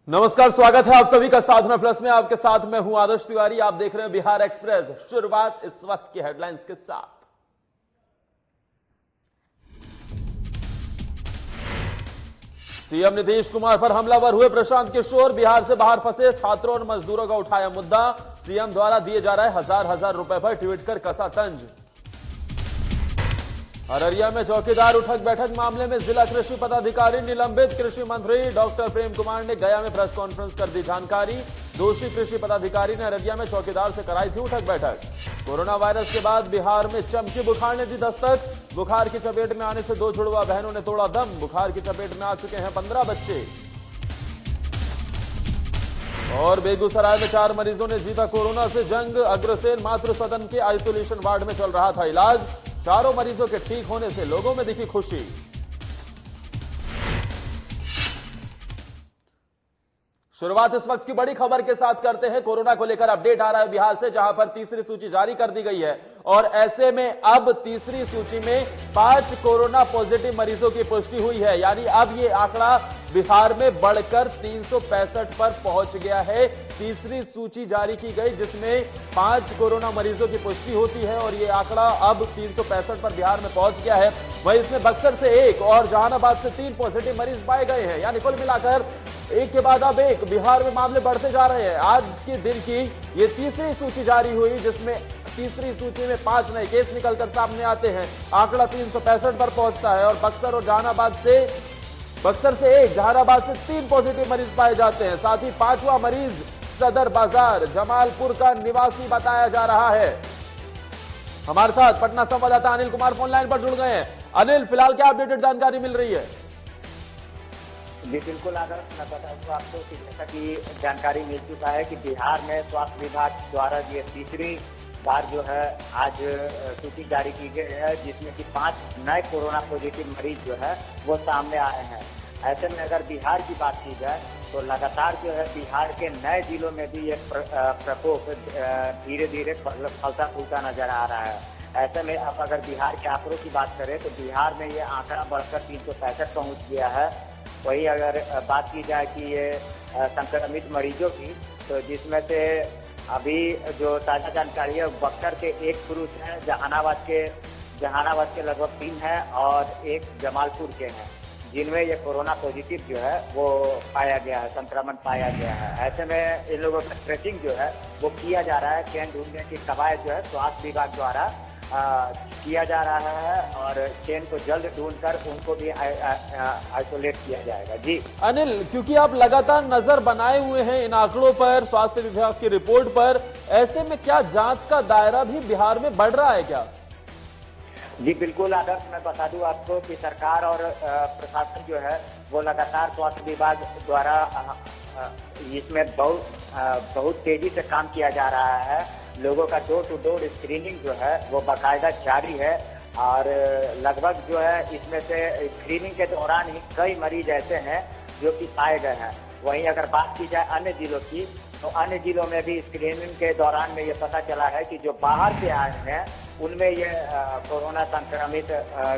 नमस्कार, स्वागत है आप सभी का साधना प्लस में। आपके साथ मैं हूं आदर्श तिवारी। आप देख रहे हैं बिहार एक्सप्रेस। शुरुआत इस वक्त की हेडलाइंस के साथ। सीएम नीतीश कुमार पर हमलावर हुए प्रशांत किशोर। बिहार से बाहर फंसे छात्रों और मजदूरों का उठाया मुद्दा। सीएम द्वारा दिए जा रहे हजार रुपए पर ट्वीट कर कसा तंज। अररिया में चौकीदार उठक बैठक मामले में जिला कृषि पदाधिकारी निलंबित। कृषि मंत्री डॉक्टर प्रेम कुमार ने गया में प्रेस कॉन्फ्रेंस कर दी जानकारी। दोषी कृषि पदाधिकारी ने अररिया में चौकीदार से कराई थी उठक बैठक। कोरोना वायरस के बाद बिहार में चमकी बुखार ने दी दस्तक। बुखार की चपेट में आने से 2 जुड़वा बहनों ने तोड़ा दम। बुखार की चपेट में आ चुके हैं 15 बच्चे। और बेगूसराय में 4 मरीजों ने जीता कोरोना से जंग। अग्रसेन मातृ सदन के आइसोलेशन वार्ड में चल रहा था इलाज। चारों मरीजों के ठीक होने से लोगों में दिखी खुशी। शुरुआत इस वक्त की बड़ी खबर के साथ करते हैं। कोरोना को लेकर अपडेट आ रहा है बिहार से, जहां पर तीसरी सूची जारी कर दी गई है और ऐसे में अब तीसरी सूची में 5 कोरोना पॉजिटिव मरीजों की पुष्टि हुई है। यानी अब ये आंकड़ा बिहार में बढ़कर 365 पर पहुंच गया है। तीसरी सूची जारी की गई जिसमें 5 कोरोना मरीजों की पुष्टि होती है और ये आंकड़ा अब 365 पर बिहार में पहुंच गया है। वहीं इसमें बक्सर से 1 और जहानाबाद से 3 पॉजिटिव मरीज पाए गए हैं। यानी कुल मिलाकर एक के बाद अब एक बिहार में मामले बढ़ते जा रहे हैं। आज के दिन की ये तीसरी सूची जारी हुई जिसमें तीसरी सूची में 5 नए केस निकलकर सामने आते हैं। आंकड़ा 365 पर पहुंचता है और बक्सर और जहानाबाद से 1, जहानाबाद से 3 पॉजिटिव मरीज पाए जाते हैं। साथ ही 5वां मरीज सदर बाजार जमालपुर का निवासी बताया जा रहा है। हमारे साथ पटना संवाददाता अनिल कुमार फोन लाइन पर जुड़ गए हैं। अनिल, फिलहाल क्या अपडेटेड जानकारी मिल रही है? जी बिल्कुल आदर्श, मैं बता दूं आपको कि जैसा कि जानकारी मिल चुका है कि बिहार में स्वास्थ्य विभाग द्वारा ये तीसरी बार जो है आज सूची जारी की गई है जिसमें कि 5 नए कोरोना पॉजिटिव मरीज जो है वो सामने आए हैं। ऐसे में अगर बिहार की बात की जाए तो लगातार जो है बिहार के नए जिलों में भी ये प्रकोप धीरे धीरे फलता फूलता नजर आ रहा है। ऐसे में अब अगर बिहार के आंकड़ों की बात करें तो बिहार में ये आंकड़ा बढ़कर 365 पहुंच गया है। वही अगर बात की जाए कि ये संक्रमित मरीजों की, तो जिसमें से अभी जो ताज़ा जानकारी है बक्सर के 1 पुरुष हैं, जहानाबाद के लगभग 3 हैं और 1 जमालपुर के हैं जिनमें ये कोरोना पॉजिटिव जो है वो पाया गया है, संक्रमण पाया गया है। ऐसे में इन लोगों का ट्रेसिंग जो है वो किया जा रहा है। चेन ढूंढने की कवायद जो है स्वास्थ्य विभाग द्वारा किया जा रहा है और चेन को जल्द ढूंढकर उनको भी आइसोलेट किया जाएगा। जी अनिल, क्योंकि आप लगातार नजर बनाए हुए हैं इन आंकड़ों पर, स्वास्थ्य विभाग की रिपोर्ट पर, ऐसे में क्या जांच का दायरा भी बिहार में बढ़ रहा है क्या? जी बिल्कुल आदर्श, मैं बता दूं आपको कि सरकार और प्रशासन जो है वो लगातार स्वास्थ्य विभाग द्वारा इसमें बहुत तेजी से काम किया जा रहा है। लोगों का डोर टू डोर स्क्रीनिंग जो है वो बाकायदा जारी है और लगभग जो है इसमें से स्क्रीनिंग के दौरान ही कई मरीज ऐसे हैं जो कि पाए गए हैं। वहीं अगर बात की जाए अन्य जिलों की तो अन्य जिलों में भी स्क्रीनिंग के दौरान में ये पता चला है कि जो बाहर से आए हैं उनमें ये कोरोना संक्रमित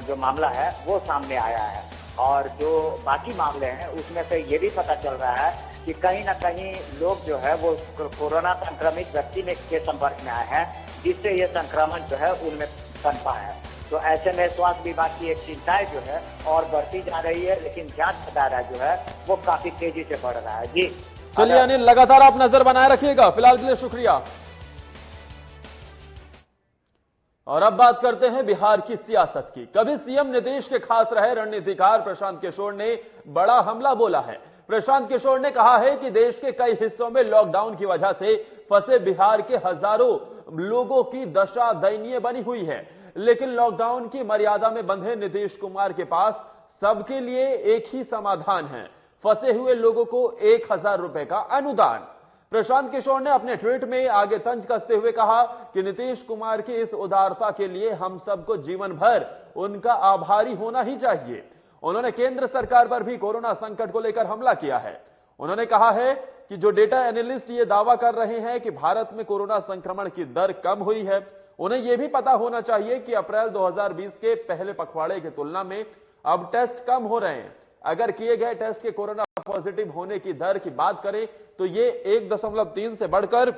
जो मामला है वो सामने आया है और जो बाकी मामले हैं उसमें से ये भी पता चल रहा है कि कहीं ना कहीं लोग जो है वो कोरोना संक्रमित व्यक्ति के संपर्क में आए हैं जिससे ये संक्रमण जो है उनमें पनपा है। तो ऐसे में स्वास्थ्य विभाग की एक चिंताएं जो है और बढ़ती जा रही है, लेकिन जांच का दायरा जो है वो काफी तेजी से बढ़ रहा है। जी चलिए अनिल, लगातार आप नजर बनाए रखिएगा। फिलहाल के लिए शुक्रिया। और अब बात करते हैं बिहार की सियासत की। कभी सीएम नीतीश के खास रहे रणनीतिकार प्रशांत किशोर ने बड़ा हमला बोला है। प्रशांत किशोर ने कहा है कि देश के कई हिस्सों में लॉकडाउन की वजह से फंसे बिहार के हजारों लोगों की दशा दयनीय बनी हुई है, लेकिन लॉकडाउन की मर्यादा में बंधे नीतीश कुमार के पास सबके लिए एक ही समाधान है, फंसे हुए लोगों को 1000 रुपए का अनुदान। प्रशांत किशोर ने अपने ट्वीट में आगे तंज कसते हुए कहा कि नीतीश कुमार की इस उदारता के लिए हम सबको जीवन भर उनका आभारी होना ही चाहिए। उन्होंने केंद्र सरकार पर भी कोरोना संकट को लेकर हमला किया है। उन्होंने कहा है कि जो डेटा एनालिस्ट ये दावा कर रहे हैं कि भारत में कोरोना संक्रमण की दर कम हुई है, उन्हें यह भी पता होना चाहिए कि अप्रैल 2020 के पहले पखवाड़े की तुलना में अब टेस्ट कम हो रहे हैं। अगर किए गए टेस्ट के कोरोना पॉजिटिव होने की दर की बात करें तो ये 1.3 से बढ़कर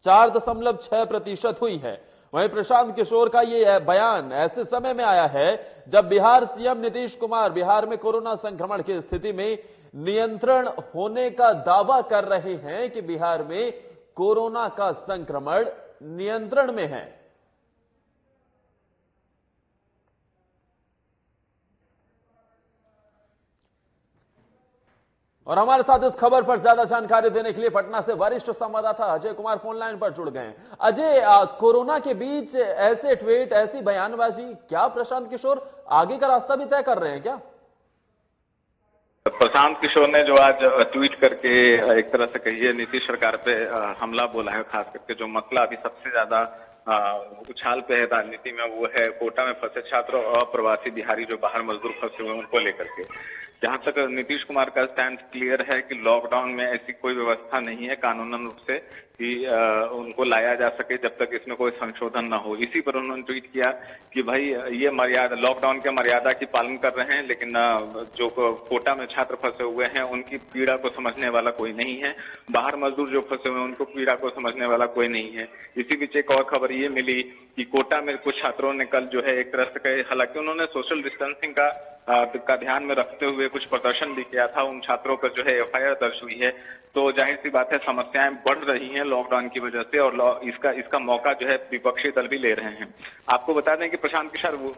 4.6% हुई है। वहीं प्रशांत किशोर का ये बयान ऐसे समय में आया है जब बिहार सीएम नीतीश कुमार बिहार में कोरोना संक्रमण की स्थिति में नियंत्रण होने का दावा कर रहे हैं कि बिहार में कोरोना का संक्रमण नियंत्रण में है। और हमारे साथ इस खबर पर ज्यादा जानकारी देने के लिए पटना से वरिष्ठ संवाददाता अजय कुमार फोन लाइन पर जुड़ गए हैं। अजय, कोरोना के बीच ऐसे ट्वीट, ऐसी बयानबाजी, क्या प्रशांत किशोर आगे का रास्ता भी तय कर रहे हैं क्या? प्रशांत किशोर ने जो आज ट्वीट करके एक तरह से कहिए नीतीश सरकार पे हमला बोला है, खास करके जो मसला अभी सबसे ज्यादा उछाल पे है राजनीति में, वो है कोटा में फंसे छात्र और अप्रवासी बिहारी जो बाहर मजदूर फंसे हुए उनको लेकर के। जहां तक नीतीश कुमार का स्टैंड क्लियर है कि लॉकडाउन में ऐसी कोई व्यवस्था नहीं है कानूनन रूप से कि उनको लाया जा सके जब तक इसमें कोई संशोधन न हो। इसी पर उन्होंने ट्वीट किया कि भाई ये मर्यादा, लॉकडाउन के मर्यादा की पालन कर रहे हैं, लेकिन जो कोटा में छात्र फंसे हुए हैं उनकी पीड़ा को समझने वाला कोई नहीं है, बाहर मजदूर जो फंसे हुए हैं उनको पीड़ा को समझने वाला कोई नहीं है। इसी बीच एक और खबर ये मिली कि कोटा में कुछ छात्रों ने कल जो है एक तरह से कहे, हालांकि उन्होंने सोशल डिस्टेंसिंग का ध्यान में रखते हुए कुछ प्रदर्शन भी किया था, उन छात्रों पर जो है एफआईआर दर्ज हुई है। तो जाहिर सी बात है समस्याएं बढ़ रही हैं लॉकडाउन की वजह से, और इसका मौका जो है विपक्षी दल भी ले रहे हैं। आपको बता दें कि प्रशांत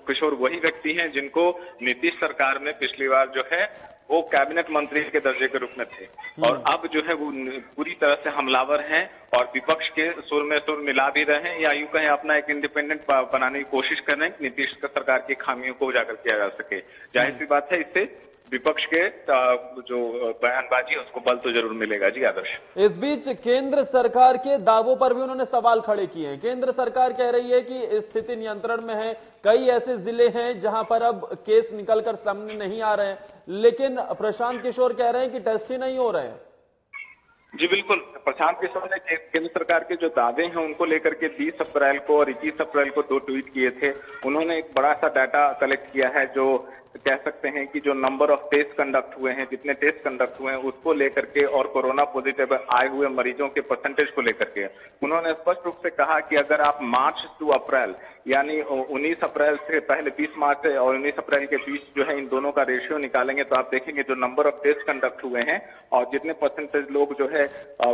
किशोर वही व्यक्ति हैं जिनको नीतीश सरकार में पिछली बार जो है वो कैबिनेट मंत्री के दर्जे के रूप में थे, और अब जो है वो पूरी तरह से हमलावर हैं और विपक्ष के सुर में सुर मिला भी रहे हैं, या यूं कहें अपना एक इंडिपेंडेंट बनाने की कोशिश कर रहे हैं कि नीतीश सरकार की खामियों को उजागर किया जा सके। जाहिर सी बात है इससे विपक्ष के जो बयानबाजी है उसको बल तो जरूर मिलेगा। जी आदर्श, इस बीच केंद्र सरकार के दावों पर भी उन्होंने सवाल खड़े किए हैं। केंद्र सरकार कह रही है कि स्थिति नियंत्रण में है, कई ऐसे जिले हैं जहां पर अब केस निकलकर सामने नहीं आ रहे हैं, लेकिन प्रशांत किशोर कह रहे हैं कि टेस्ट ही नहीं हो रहे हैं। जी बिल्कुल, प्रशांत किशोर ने केंद्र सरकार के जो दावे हैं उनको लेकर के 20 अप्रैल को और 21 अप्रैल को 2 ट्वीट किए थे। उन्होंने एक बड़ा सा डाटा कलेक्ट किया है, जो कह सकते हैं कि जो नंबर ऑफ टेस्ट कंडक्ट हुए हैं, जितने टेस्ट कंडक्ट हुए हैं उसको लेकर के, और कोरोना पॉजिटिव आए हुए मरीजों के परसेंटेज को लेकर के उन्होंने स्पष्ट रूप से कहा कि अगर आप मार्च टू अप्रैल यानी 19 अप्रैल से पहले 20 मार्च से और 19 अप्रैल के बीच जो है इन दोनों का रेशियो निकालेंगे तो आप देखेंगे जो नंबर ऑफ टेस्ट कंडक्ट हुए हैं और जितने परसेंटेज लोग जो है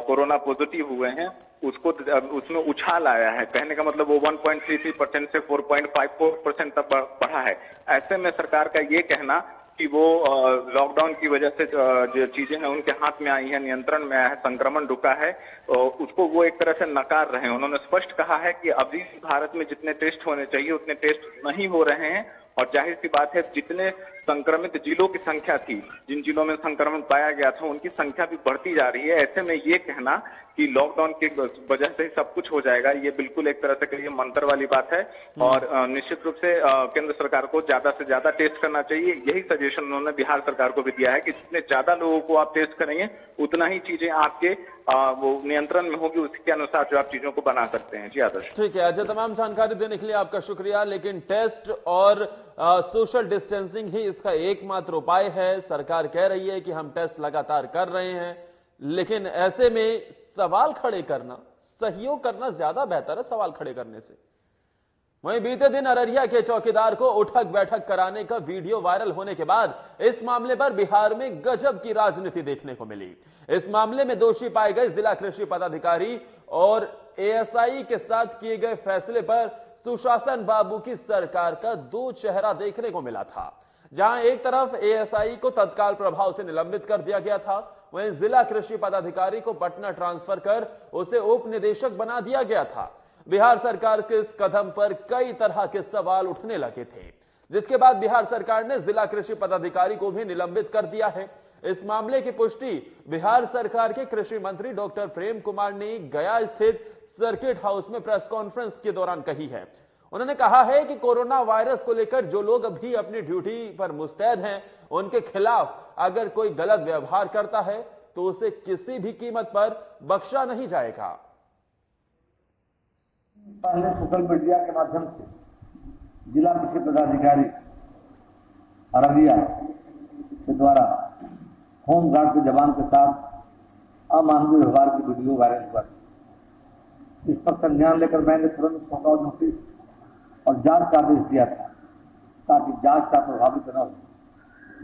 कोरोना पॉजिटिव हुए हैं उसमें उछाल आया है। कहने का मतलब वो 1.33% से 4.54% तक बढ़ा है। ऐसे में सरकार का ये कहना कि वो लॉकडाउन की वजह से जो चीजें हैं उनके हाथ में आई हैं, नियंत्रण में आया है, संक्रमण रुका है, उसको वो एक तरह से नकार रहे हैं। उन्होंने स्पष्ट कहा है कि अभी भारत में जितने टेस्ट होने चाहिए उतने टेस्ट नहीं हो रहे हैं, और जाहिर सी बात है जितने संक्रमित जिलों की संख्या थी, जिन जिलों में संक्रमण पाया गया था उनकी संख्या भी बढ़ती जा रही है। ऐसे में ये कहना कि लॉकडाउन की वजह से सब कुछ हो जाएगा, ये बिल्कुल एक तरह से कहिए मंत्र वाली बात है। और निश्चित रूप से केंद्र सरकार को ज्यादा से ज्यादा टेस्ट करना चाहिए। यही सजेशन उन्होंने बिहार सरकार को भी दिया है कि जितने ज्यादा लोगों को आप टेस्ट करेंगे उतना ही चीजें आपके वो नियंत्रण में होगी, उसके अनुसार जो आप चीजों को बना सकते हैं। जी आदर्श, ठीक है अजय, तमाम जानकारी देने के लिए आपका शुक्रिया। लेकिन टेस्ट और सोशल डिस्टेंसिंग ही इसका एकमात्र उपाय है। सरकार कह रही है कि हम टेस्ट लगातार कर रहे हैं, लेकिन ऐसे में सवाल खड़े करना, सहयोग करना ज्यादा बेहतर है सवाल खड़े करने से। वहीं बीते दिन अररिया के चौकीदार को उठक बैठक कराने का वीडियो वायरल होने के बाद इस मामले पर बिहार में गजब की राजनीति देखने को मिली। इस मामले में दोषी पाए गए जिला कृषि पदाधिकारी और एएसआई के साथ किए गए फैसले पर सुशासन बाबू की सरकार का दो चेहरा देखने को मिला था। जहां एक तरफ एएसआई को तत्काल प्रभाव से निलंबित कर दिया गया था, वहीं जिला कृषि पदाधिकारी को पटना ट्रांसफर कर उसे उप निदेशक बना दिया गया था। बिहार सरकार के इस कदम पर कई तरह के सवाल उठने लगे थे, जिसके बाद बिहार सरकार ने जिला कृषि पदाधिकारी को भी निलंबित कर दिया है। इस मामले की पुष्टि बिहार सरकार के कृषि मंत्री डॉक्टर प्रेम कुमार ने गया स्थित सर्किट हाउस में प्रेस कॉन्फ्रेंस के दौरान कही है। उन्होंने कहा है कि कोरोना वायरस को लेकर जो लोग अभी अपनी ड्यूटी पर मुस्तैद हैं, उनके खिलाफ अगर कोई गलत व्यवहार करता है तो उसे किसी भी कीमत पर बख्शा नहीं जाएगा। पहले सोशल मीडिया के माध्यम से जिला कृषि पदाधिकारी अररिया के द्वारा होमगार्ड के जवान के साथ अमानवीय व्यवहार की वीडियो वायरल हुआ। इस पर संज्ञान लेकर मैंने तुरंत सौगाव नोटिस और जांच का आदेश दिया था ताकि जांच का प्रभावित न हो।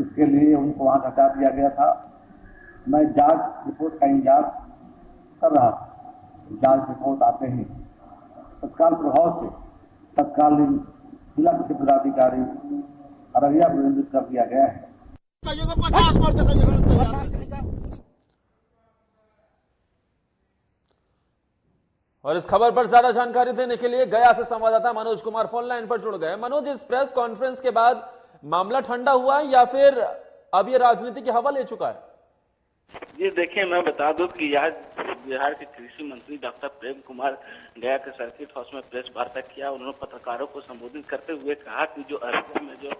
इसके लिए उनको वहां हटा दिया गया था। मैं जांच रिपोर्ट का इंतजार कर रहा था। जांच रिपोर्ट आते ही तत्काल प्रभाव से तत्कालीन जिला कृषि पदाधिकारी अररिया को निलंबित कर दिया गया है। और इस खबर पर ज्यादा जानकारी देने के लिए गया से संवाददाता मनोज कुमार फोन लाइन पर जुड़ गए। मनोज, इस प्रेस कॉन्फ्रेंस के बाद मामला ठंडा हुआ या फिर अब ये राजनीति की हवा ले चुका है? जी देखिए, मैं बता दूं कि आज बिहार के कृषि मंत्री डॉक्टर प्रेम कुमार गया के सर्किट हाउस में प्रेस वार्ता किया। उन्होंने पत्रकारों को संबोधित करते हुए कहा कि जो अररिया में जो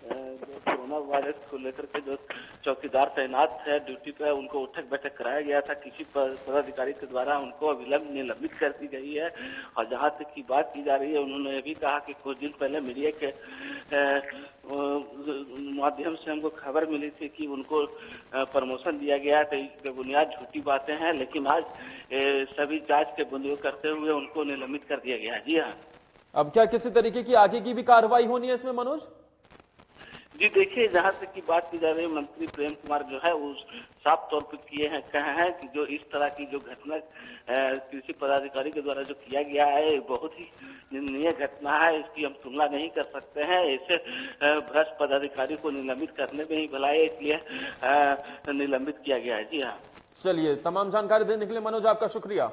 कोरोना वायरस को लेकर के जो चौकीदार तैनात है ड्यूटी पर, उनको उठक बैठक कराया गया था। किसी पदाधिकारी के द्वारा उनको अविलंब निलंबित कर दी गई है। और जहां तक की बात की जा रही है, उन्होंने ये भी कहा कि कुछ दिन पहले मीडिया के माध्यम से हमको खबर मिली थी कि उनको प्रमोशन दिया गया, तो इसके बुनियाद झूठी बातें हैं। लेकिन आज सभी जांच के बुनियाद करते हुए उनको निलंबित कर दिया गया है। जी हाँ। अब क्या किसी तरीके की आगे की भी कार्रवाई होनी है इसमें मनोज? जी देखिए, जहाँ तक की बात की जा रही है, मंत्री प्रेम कुमार जो है वो साफ तौर पर कहे हैं कि जो इस तरह की जो घटना कृषि पदाधिकारी के द्वारा जो किया गया है बहुत ही निंदनीय घटना है। इसकी हम तुलना नहीं कर सकते हैं। ऐसे भ्रष्ट पदाधिकारी को निलंबित करने में ही भलाई है, इसलिए निलंबित किया गया है। जी हाँ। चलिए, तमाम जानकारी देने के लिए मनोज आपका शुक्रिया।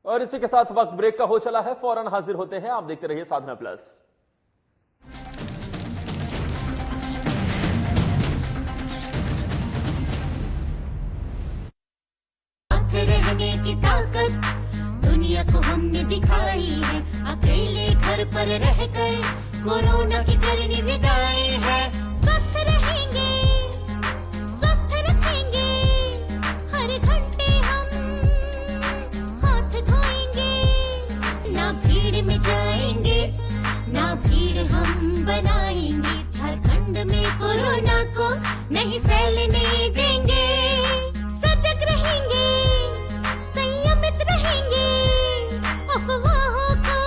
और इसी के साथ वक्त ब्रेक का हो चला है। फौरन हाजिर होते हैं। आप देखते रहिए साधना प्लस। रहने की ताकत दुनिया को हमने दिखाई है। अकेले घर पर रहकर कोरोना की करनी विदाई है। स्वस्थ रहेंगे, स्वस्थ रखेंगे, हर घंटे हम हाथ धोएंगे। ना भीड़ में जाएंगे, ना भीड़ हम बनाएंगे। झारखंड में कोरोना को नहीं फैलने देंगे। सजग रहेंगे, संयमित रहेंगे, अफवाहों को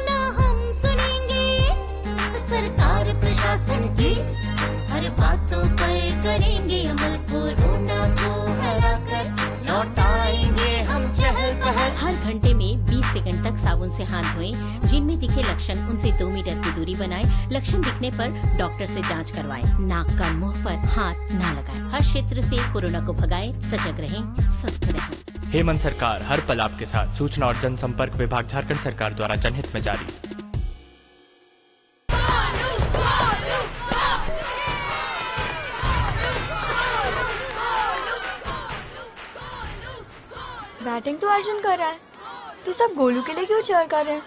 ना हम सुनेंगे। सरकार प्रशासन की हर बातों पर करेंगे अमल। कोरोना को हराकर लौटाएंगे हम चहल पहल। हर घंटे में 20 सेकंड तक साबुन से हाथ धोएं। जिनमें दिखे लक्षण उनसे 2 मीटर की दूरी बनाएं। लक्षण दिखने पर डॉक्टर से जांच करवाएं। नाक कान मुंह पर हाथ न लगाएं। हर क्षेत्र से कोरोना को भगाएं। सजग रहें, स्वस्थ रहें। हेमंत सरकार, हर पल आपके साथ। सूचना और जनसंपर्क विभाग, झारखंड सरकार द्वारा जनहित में जारी। बैटिंग तो अर्जुन कर रहा है, तो सब गोलू के लिए क्यों चीयर कर रहे हैं?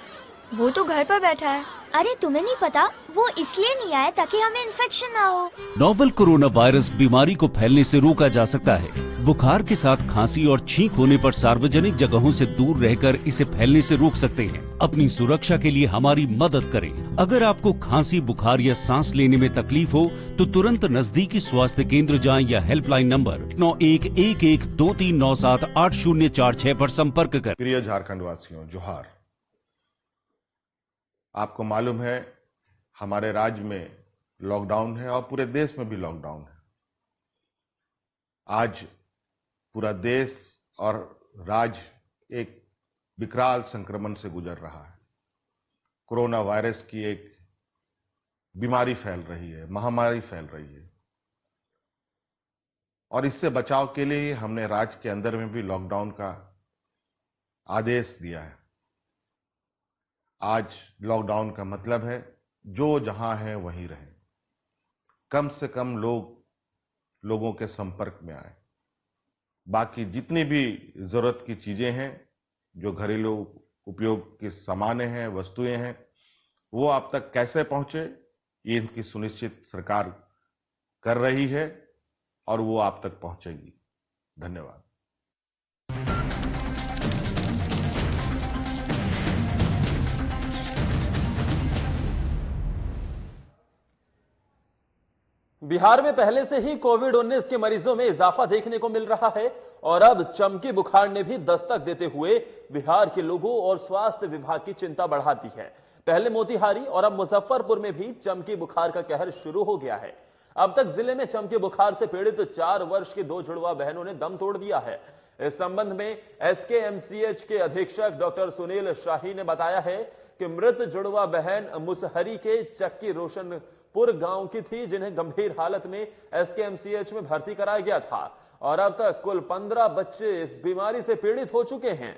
वो तो घर पर बैठा है। अरे तुम्हें नहीं पता, वो इसलिए नहीं आया ताकि हमें इन्फेक्शन ना हो। नोवेल कोरोना वायरस बीमारी को फैलने से रोका जा सकता है। बुखार के साथ खांसी और छींक होने पर सार्वजनिक जगहों से दूर रहकर इसे फैलने से रोक सकते हैं। अपनी सुरक्षा के लिए हमारी मदद करें। अगर आपको खांसी, बुखार या सांस लेने में तकलीफ हो तो तुरंत नजदीकी स्वास्थ्य केंद्र जाएं या हेल्पलाइन नंबर 911123978046 पर संपर्क करें। प्रिय झारखंड वासियों, जोहार। आपको मालूम है हमारे राज्य में लॉकडाउन है और पूरे देश में भी लॉकडाउन है। आज पूरा देश और राज्य एक विकराल संक्रमण से गुजर रहा है। कोरोना वायरस की एक बीमारी फैल रही है, महामारी फैल रही है, और इससे बचाव के लिए हमने राज्य के अंदर में भी लॉकडाउन का आदेश दिया है। आज लॉकडाउन का मतलब है जो जहां है वहीं रहे, कम से कम लोगों के संपर्क में आए। बाकी जितनी भी जरूरत की चीजें हैं, जो घरेलू उपयोग के सामान हैं, वस्तुएं हैं, वो आप तक कैसे पहुंचे, ये इनकी सुनिश्चित सरकार कर रही है और वो आप तक पहुंचेगी। धन्यवाद। बिहार में पहले से ही कोविड-19 के मरीजों में इजाफा देखने को मिल रहा है और अब चमकी बुखार ने भी दस्तक देते हुए बिहार के लोगों और स्वास्थ्य विभाग की चिंता बढ़ा दी है। पहले मोतिहारी और अब मुजफ्फरपुर में भी चमकी बुखार का कहर शुरू हो गया है। अब तक जिले में चमकी बुखार से पीड़ित 4 वर्ष की 2 जुड़वा बहनों ने दम तोड़ दिया है। इस संबंध में एसकेएमसीएच के अधीक्षक डॉक्टर सुनील शाही ने बताया है कि मृत जुड़वा बहन मुसहरी के चक्की रोशनपुर गांव की थी, जिन्हें गंभीर हालत में एसकेएमसीएच में भर्ती कराया गया था और अब तक कुल 15 बच्चे इस बीमारी से पीड़ित हो चुके हैं।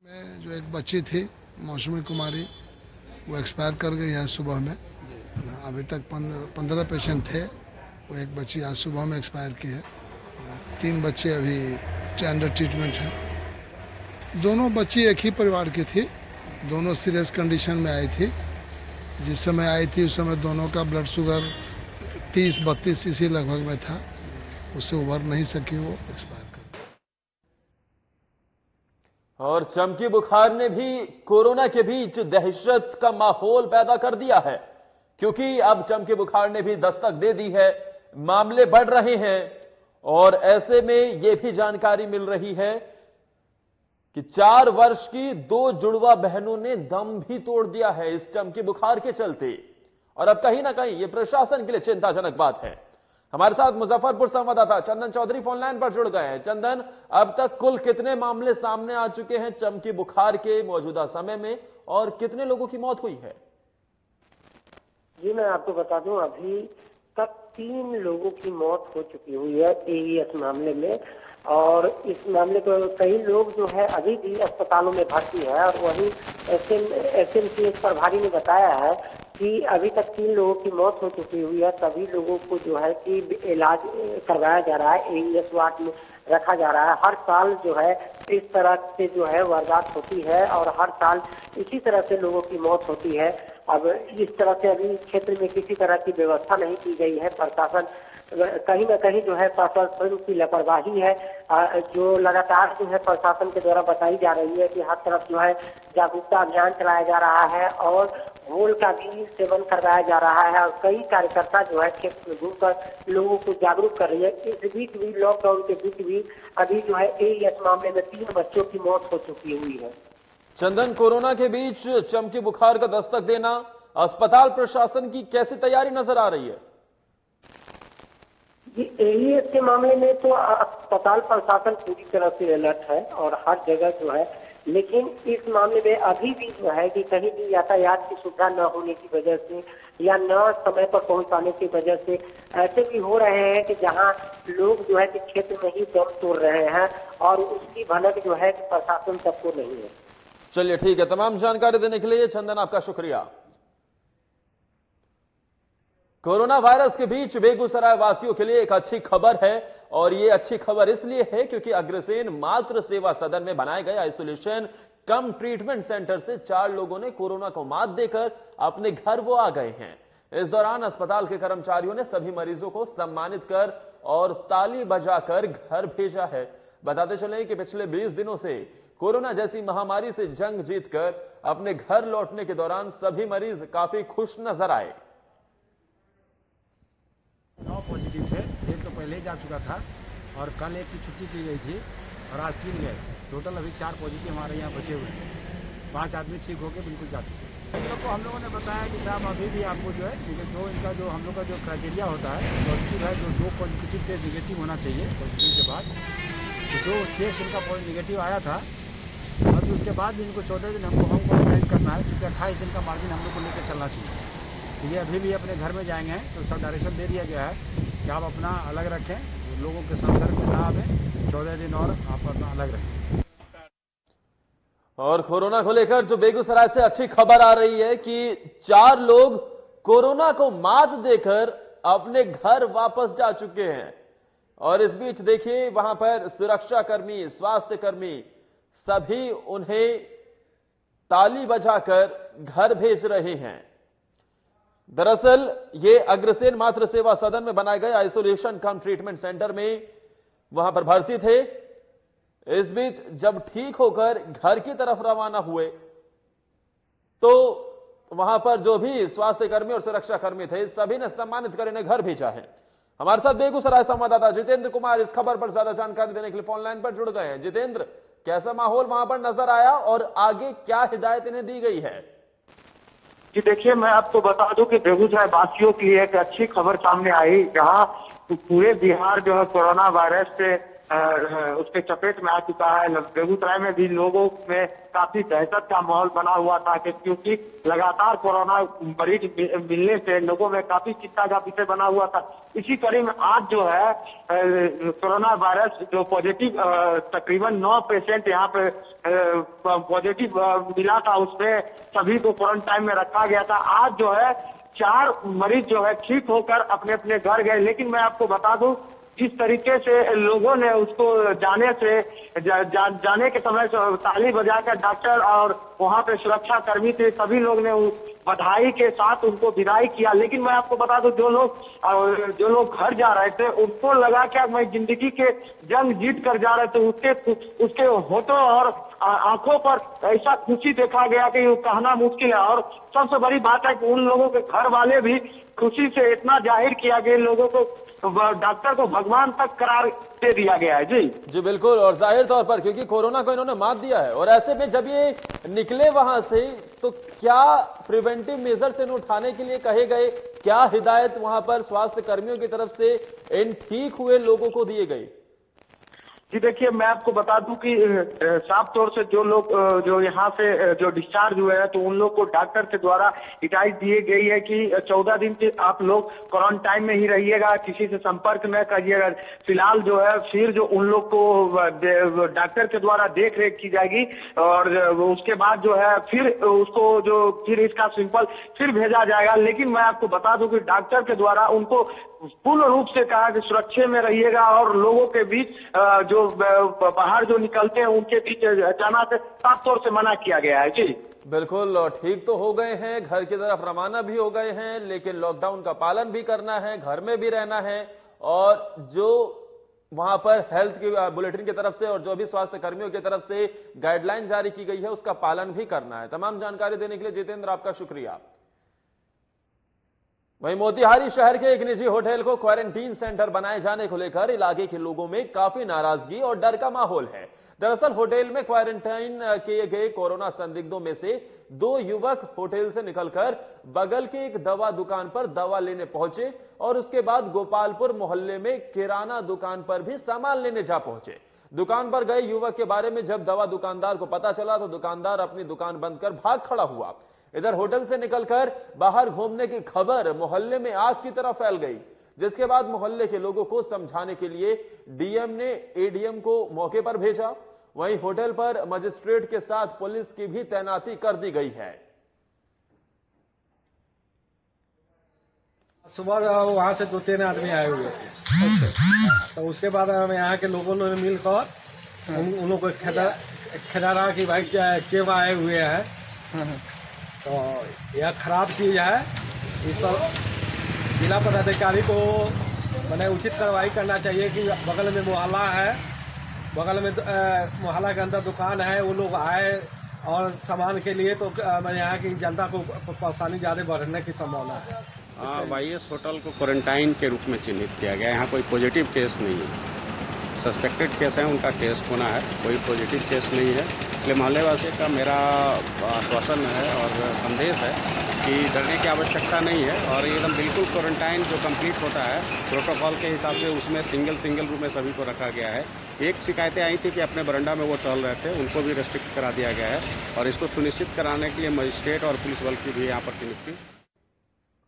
में जो एक बच्ची थी मौसमी कुमारी, वो एक्सपायर कर गई है सुबह में। अभी तक 15 पेशेंट थे, वो एक बच्ची आज सुबह में एक्सपायर की है। 3 बच्चे अभी अंडर ट्रीटमेंट हैं। दोनों बच्ची एक ही परिवार की थी, दोनों सीरियस कंडीशन में आई थी। जिस समय आई थी उस समय दोनों का ब्लड शुगर 30-32 सीसी लगभग में था, उससे उभर नहीं सकी, वो एक्सपायर कर गई। और चमकी बुखार ने भी कोरोना के बीच दहशत का माहौल पैदा कर दिया है, क्योंकि अब चमकी बुखार ने भी दस्तक दे दी है, मामले बढ़ रहे हैं और ऐसे में यह भी जानकारी मिल रही है कि 4 वर्ष की 2 जुड़वा बहनों ने दम भी तोड़ दिया है इस चमकी बुखार के चलते। और अब कहीं ना कहीं यह प्रशासन के लिए चिंताजनक बात है। हमारे साथ मुजफ्फरपुर संवाददाता चंदन चौधरी फोन लाइन पर जुड़ गए हैं। चंदन, अब तक कुल कितने मामले सामने आ चुके हैं चमकी बुखार के मौजूदा समय में और कितने लोगों की मौत हुई है? जी मैं आपको बता दूं, अभी तक 3 लोगों की मौत हो चुकी हुई है एईएस मामले में। और इस मामले को कई लोग जो है अभी भी अस्पतालों में भर्ती है। और वहीं एसएमसीएच प्रभारी ने बताया है कि अभी तक 3 लोगों की मौत हो चुकी हुई है। सभी लोगों को जो है कि इलाज करवाया जा रहा है, एईएस वार्ड में रखा जा रहा है। हर साल जो है इस तरह से जो है वारदात होती है और हर साल इसी तरह से लोगों की मौत होती है। अब इस तरह से अभी क्षेत्र में किसी तरह की व्यवस्था नहीं की गई है। प्रशासन कहीं न कहीं जो है प्रशासन की लापरवाही है, जो लगातार जो है प्रशासन के द्वारा बताई जा रही है कि हर तरफ जो है जागरूकता अभियान चलाया जा रहा है और घोल का भी सेवन करवाया जा रहा है। और कई कार्यकर्ता जो है क्षेत्र में घूमकर लोगों को जागरूक कर रही है। इस बीच भी लॉकडाउन के बीच भी अभी जो है एईएस मामले में 3 बच्चों की मौत हो चुकी हुई है। चंदन, कोरोना के बीच चमकी बुखार का दस्तक देना, अस्पताल प्रशासन की कैसी तैयारी नजर आ रही है? एईएस के मामले में तो अस्पताल प्रशासन पूरी तरह से अलर्ट है और हर जगह जो है, लेकिन इस मामले में अभी भी जो है कि कहीं भी यातायात की सुविधा न होने की वजह से या न समय पर पहुंच पाने की वजह से ऐसे भी हो रहे हैं कि जहां लोग जो है कि क्षेत्र में ही दम तोड़ रहे हैं और उसकी भनक जो है कि प्रशासन सबको नहीं है। चलिए ठीक है, तमाम जानकारी देने के लिए चंदन आपका शुक्रिया। कोरोना वायरस के बीच बेगूसराय वासियों के लिए एक अच्छी खबर है और ये अच्छी खबर इसलिए है क्योंकि अग्रसेन मातृ सेवा सदन में बनाए गए आइसोलेशन कम ट्रीटमेंट सेंटर से 4 लोगों ने कोरोना को मात देकर अपने घर वो आ गए हैं। इस दौरान अस्पताल के कर्मचारियों ने सभी मरीजों को सम्मानित कर और ताली बजाकर घर भेजा है। बताते चले कि पिछले 20 दिनों से कोरोना जैसी महामारी से जंग जीतकर अपने घर लौटने के दौरान सभी मरीज काफी खुश नजर आए। 9 पॉजिटिव थे, एक तो पहले ही जा चुका था और कल एक की छुट्टी की गई थी और आज 3 गए। टोटल अभी 4 पॉजिटिव हमारे यहाँ बचे हुए हैं। 5 आदमी ठीक होकर बिल्कुल जा चुके। इन लोग को हम लोगों ने बताया कि साहब अभी भी आपको जो है जो इनका जो हम लोग का जो क्राइटेरिया होता है पॉजिटिव है, जो 2 पॉजिटिव से निगेटिव होना चाहिए। पॉजिटिव के बाद जो टेस्ट इनका निगेटिव आया था, अभी उसके बाद भी इनको 14 दिन हमको होम क्वारंटाइन करना है, क्योंकि 28 दिन का मार्जिन हम लोग को लेकर चलना चाहिए। ये अभी भी अपने घर में जाएंगे तो सब डायरेक्शन दे दिया गया है कि आप अपना अलग रखें, लोगों के संपर्क में ना आवें, 14 दिन और आप अपना अलग रखें। और कोरोना को लेकर जो बेगूसराय से अच्छी खबर आ रही है कि 4 लोग कोरोना को मात देकर अपने घर वापस जा चुके हैं। और इस बीच देखिए वहां पर सुरक्षा कर्मी, स्वास्थ्य कर्मी सभी उन्हें ताली बजाकर घर भेज रहे हैं। दरअसल ये अग्रसेन मातृ सेवा सदन में बनाए गए आइसोलेशन कम ट्रीटमेंट सेंटर में वहां पर भर्ती थे। इस बीच जब ठीक होकर घर की तरफ रवाना हुए तो वहां पर जो भी स्वास्थ्य कर्मी और सुरक्षा कर्मी थे, सभी ने सम्मानित कर इन्हें घर भेजा है। हमारे साथ बेगूसराय संवाददाता जितेंद्र कुमार इस खबर पर ज्यादा जानकारी देने के लिए फोन लाइन पर जुड़ गए हैं। जितेंद्र, कैसा माहौल वहां पर नजर आया और आगे क्या हिदायत इन्हें दी गई है? जी देखिए, मैं आपको बता दूं कि बेगूसराय वासियों के लिए एक अच्छी खबर सामने आई, जहां पूरे बिहार जो है कोरोना वायरस से उसके चपेट में आ चुका है। बेगूसराय में भी लोगों में काफी दहशत का माहौल बना हुआ था, क्योंकि लगातार कोरोना मरीज मिलने से लोगों में काफी चिंता का विषय बना हुआ था। इसी कड़ी में आज जो है कोरोना वायरस जो पॉजिटिव तकरीबन 9 पेशेंट यहाँ पे पॉजिटिव मिला था, उसमें सभी को क्वारंटाइन में रखा गया था। आज जो है 4 मरीज जो है ठीक होकर अपने अपने घर गए। लेकिन मैं आपको बता दूं, जिस तरीके से लोगों ने उसको जाने के समय ताली बजाकर डॉक्टर और वहां पे सुरक्षा कर्मी थे, सभी लोग ने बधाई के साथ उनको विदाई किया। लेकिन मैं आपको बता दूं, जो लोग घर जा रहे थे, उनको लगा कि मैं जिंदगी के जंग जीत कर जा रहे थे। उसके होठों और आंखों पर ऐसा खुशी देखा गया कि वो कहना मुश्किल है। और सबसे बड़ी बात है कि उन लोगों के घर वाले भी खुशी से इतना जाहिर किया कि लोगों को डॉक्टर को भगवान तक करार दे दिया गया है। जी बिल्कुल, और जाहिर तौर पर क्योंकि कोरोना को इन्होंने मात दिया है, और ऐसे में जब ये निकले वहां से तो क्या प्रिवेंटिव मेजर्स इन्हें उठाने के लिए कहे गए, क्या हिदायत वहां पर स्वास्थ्य कर्मियों की तरफ से इन ठीक हुए लोगों को दिए गए? जी देखिए, मैं आपको बता दूं कि साफ तौर से जो लोग जो यहाँ से जो डिस्चार्ज हुए हैं, तो उन लोग को डॉक्टर के द्वारा हिदायत दी गई है कि 14 दिन के आप लोग क्वारंटाइन में ही रहिएगा, किसी से संपर्क न करिएगा। फिलहाल जो है फिर जो उन लोग को डॉक्टर के द्वारा देख रेख की जाएगी, और उसके बाद जो है फिर उसको फिर इसका सिंपल फिर भेजा जाएगा। लेकिन मैं आपको बता दूं कि डॉक्टर के द्वारा उनको पूर्ण रूप से कहा कि सुरक्षा में रहिएगा, और लोगों के बीच जो बाहर जो निकलते हैं उनके बीच जाना से साफ तौर से मना किया गया है। जी बिल्कुल, और ठीक तो हो गए हैं, घर की तरफ रवाना भी हो गए हैं, लेकिन लॉकडाउन का पालन भी करना है, घर में भी रहना है, और जो वहां पर हेल्थ की बुलेटिन की तरफ से और जो भी स्वास्थ्य कर्मियों की तरफ से गाइडलाइन जारी की गई है उसका पालन भी करना है। तमाम जानकारी देने के लिए जितेंद्र आपका शुक्रिया। वहीं मोतिहारी शहर के एक निजी होटल को क्वारंटीन सेंटर बनाए जाने को लेकर इलाके के लोगों में काफी नाराजगी और डर का माहौल है। दरअसल होटल में क्वारंटाइन किए गए कोरोना संदिग्धों में से 2 युवक होटल से निकलकर बगल के एक दवा दुकान पर दवा लेने पहुंचे, और उसके बाद गोपालपुर मोहल्ले में किराना दुकान पर भी सामान लेने जा पहुंचे। दुकान पर गए युवक के बारे में जब दवा दुकानदार को पता चला तो दुकानदार अपनी दुकान बंद कर भाग खड़ा हुआ। इधर होटल से निकलकर बाहर घूमने की खबर मोहल्ले में आग की तरह फैल गई, जिसके बाद मोहल्ले के लोगों को समझाने के लिए डीएम ने एडीएम को मौके पर भेजा। वहीं होटल पर मजिस्ट्रेट के साथ पुलिस की भी तैनाती कर दी गई है। सुबह वहां से 2-3 आदमी आए हुए थे, तो उसके बाद हम यहाँ के लोगों ने मिलकर उन लोगों को खिलाना कि भाई क्यों आए हुए हैं, तो यह खराब चीज है। इस पर जिला पदाधिकारी को मैंने उचित कार्रवाई करना चाहिए कि बगल में मोहल्ला है, बगल में मोहल्ला के अंदर दुकान है, वो लोग आए और सामान के लिए, तो मैं यहाँ की जनता को परेशानी ज्यादा बढ़ने की संभावना है। वाईएस होटल को क्वारंटाइन के रूप में चिन्हित किया गया है। यहाँ कोई पॉजिटिव केस नहीं है, सस्पेक्टेड केस है, उनका टेस्ट होना है, कोई पॉजिटिव केस नहीं है। इसलिए मोहल्लेवासियों का मेरा आश्वासन है और संदेश है कि डरने की आवश्यकता नहीं है, और एकदम बिल्कुल क्वारंटाइन जो कंप्लीट होता है प्रोटोकॉल के हिसाब से उसमें सिंगल रूम में सभी को रखा गया है। एक शिकायतें आई थी कि अपने बरंडा में वो टहल रहे थे, उनको भी रेस्ट्रिक्ट करा दिया गया है, और इसको सुनिश्चित कराने के लिए मजिस्ट्रेट और पुलिस बल की भी यहाँ पर नियुक्ति।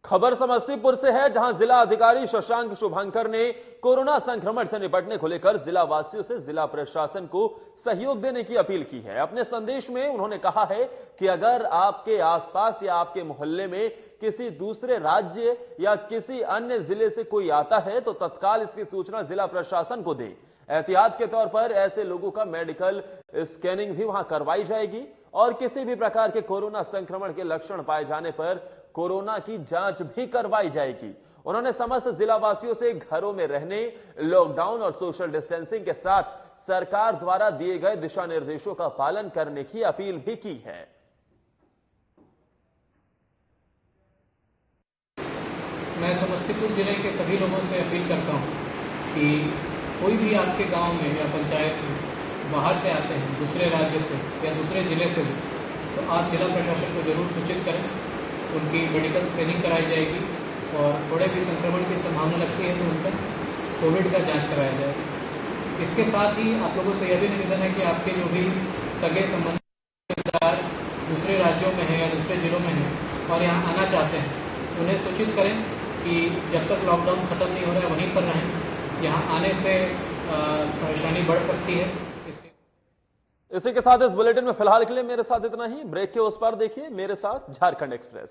खबर समस्तीपुर से है, जहां जिला अधिकारी शशांक शुभंकर ने कोरोना संक्रमण से निपटने को लेकर जिला वासियों से जिला प्रशासन को सहयोग देने की अपील की है। अपने संदेश में उन्होंने कहा है कि अगर आपके आसपास या आपके मोहल्ले में किसी दूसरे राज्य या किसी अन्य जिले से कोई आता है तो तत्काल इसकी सूचना जिला प्रशासन को दें। एहतियात के तौर पर ऐसे लोगों का मेडिकल स्कैनिंग भी वहां करवाई जाएगी, और किसी भी प्रकार के कोरोना संक्रमण के लक्षण पाए जाने पर कोरोना की जांच भी करवाई जाएगी। उन्होंने समस्त जिलावासियों से घरों में रहने, लॉकडाउन और सोशल डिस्टेंसिंग के साथ सरकार द्वारा दिए गए दिशा निर्देशों का पालन करने की अपील भी की है। मैं समस्तीपुर जिले के सभी लोगों से अपील करता हूँ कि कोई भी आपके गांव में या पंचायत में बाहर से आते हैं, दूसरे राज्य से या दूसरे जिले से भी, तो आप जिला प्रशासन को जरूर सूचित करें। उनकी मेडिकल स्क्रीनिंग कराई जाएगी और थोड़े भी संक्रमण की संभावना लगती है तो उनका कोविड का जांच कराया जाएगा। इसके साथ ही आप लोगों से यह भी निवेदन है कि आपके जो भी सगे संबंधिदार दूसरे राज्यों में हैं या दूसरे जिलों में हैं और यहाँ आना चाहते हैं, उन्हें सूचित करें कि जब तक लॉकडाउन खत्म नहीं हो रहा है वहीं पर रहें। यहाँ आने से परेशानी बढ़ सकती है। इसी के साथ इस बुलेटिन में फिलहाल के लिए मेरे साथ इतना ही। ब्रेक के उस पार देखिए मेरे साथ झारखंड एक्सप्रेस।